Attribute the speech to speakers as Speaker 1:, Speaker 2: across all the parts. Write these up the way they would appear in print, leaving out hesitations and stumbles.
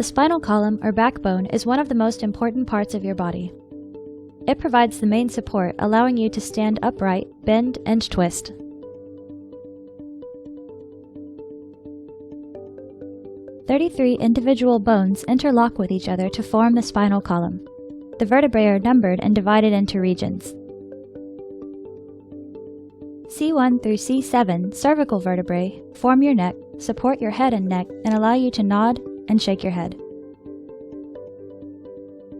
Speaker 1: The spinal column, or backbone, is one of the most important parts of your body. It provides the main support, allowing you to stand upright, bend, and twist. "33 individual bones interlock with each other to form the spinal column. The vertebrae are numbered and divided into regions. C1 through C7 cervical vertebrae form your neck, support your head and neck, and allow you to nod and shake your head.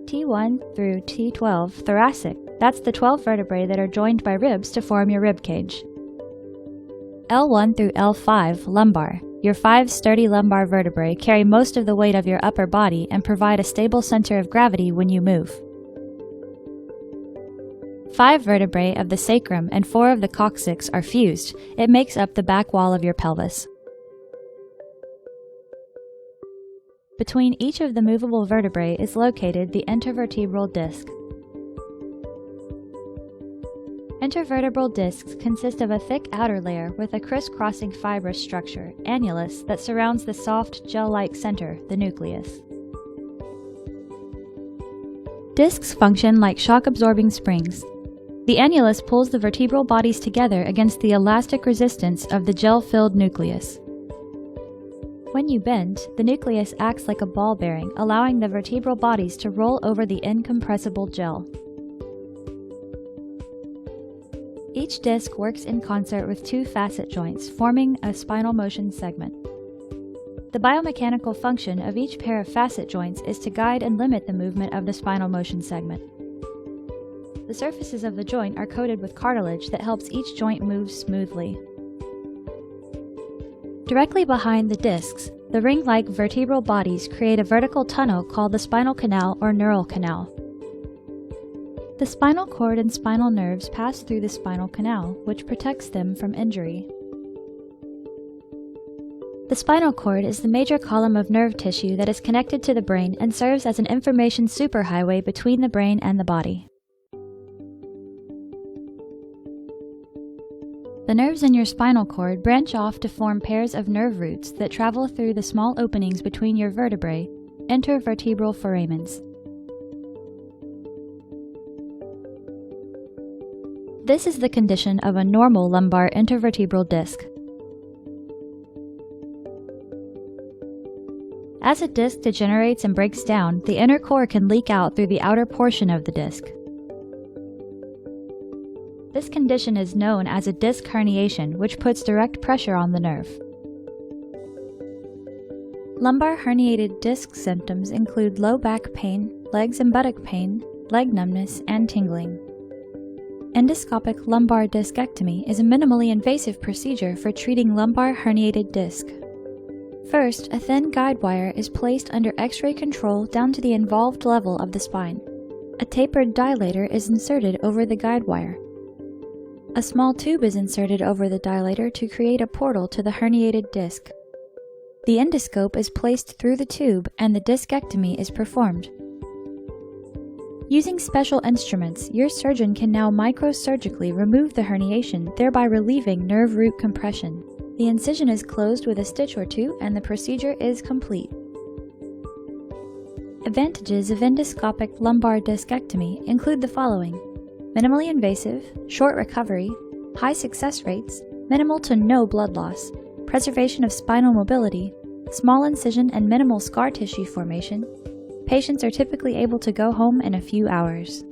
Speaker 1: T1 through T12 thoracic, that's the 12 vertebrae that are joined by ribs to form your rib cage. L1 through L5 lumbar, your 5 sturdy lumbar vertebrae carry most of the weight of your upper body and provide a stable center of gravity when you move. 5 vertebrae of the sacrum and 4 of the coccyx are fused. It makes up the back wall of your pelvis. Between each of the movable vertebrae is located the intervertebral disc. Intervertebral discs consist of a thick outer layer with a crisscrossing fibrous structure, annulus, that surrounds the soft, gel-like center, the nucleus. Discs function like shock-absorbing springs. The annulus pulls the vertebral bodies together against the elastic resistance of the gel-filled nucleus. When you bend, the nucleus acts like a ball bearing, allowing the vertebral bodies to roll over the incompressible gel. Each disc works in concert with 2 facet joints, forming a spinal motion segment. The biomechanical function of each pair of facet joints is to guide and limit the movement of the spinal motion segment. The surfaces of the joint are coated with cartilage that helps each joint move smoothly. Directly behind the discs, the ring-like vertebral bodies create a vertical tunnel called the spinal canal or neural canal. The spinal cord and spinal nerves pass through the spinal canal, which protects them from injury. The spinal cord is the major column of nerve tissue that is connected to the brain and serves as an information superhighway between the brain and the body. The nerves in your spinal cord branch off to form pairs of nerve roots that travel through the small openings between your vertebrae, intervertebral foramens. This is the condition of a normal lumbar intervertebral disc. As a disc degenerates and breaks down, the inner core can leak out through the outer portion of the disc. This condition is known as a disc herniation, which puts direct pressure on the nerve. Lumbar herniated disc symptoms include low back pain, legs and buttock pain, leg numbness, and tingling. Endoscopic lumbar discectomy is a minimally invasive procedure for treating lumbar herniated disc. First, a thin guide wire is placed under X-ray control down to the involved level of the spine. A tapered dilator is inserted over the guide wire. A small tube is inserted over the dilator to create a portal to the herniated disc. The endoscope is placed through the tube and the discectomy is performed. Using special instruments, your surgeon can now microsurgically remove the herniation, thereby relieving nerve root compression. The incision is closed with a stitch or 2 and the procedure is complete. Advantages of endoscopic lumbar discectomy include the following: minimally invasive, short recovery, high success rates, minimal to no blood loss, preservation of spinal mobility, small incision and minimal scar tissue formation. Patients are typically able to go home in a few hours.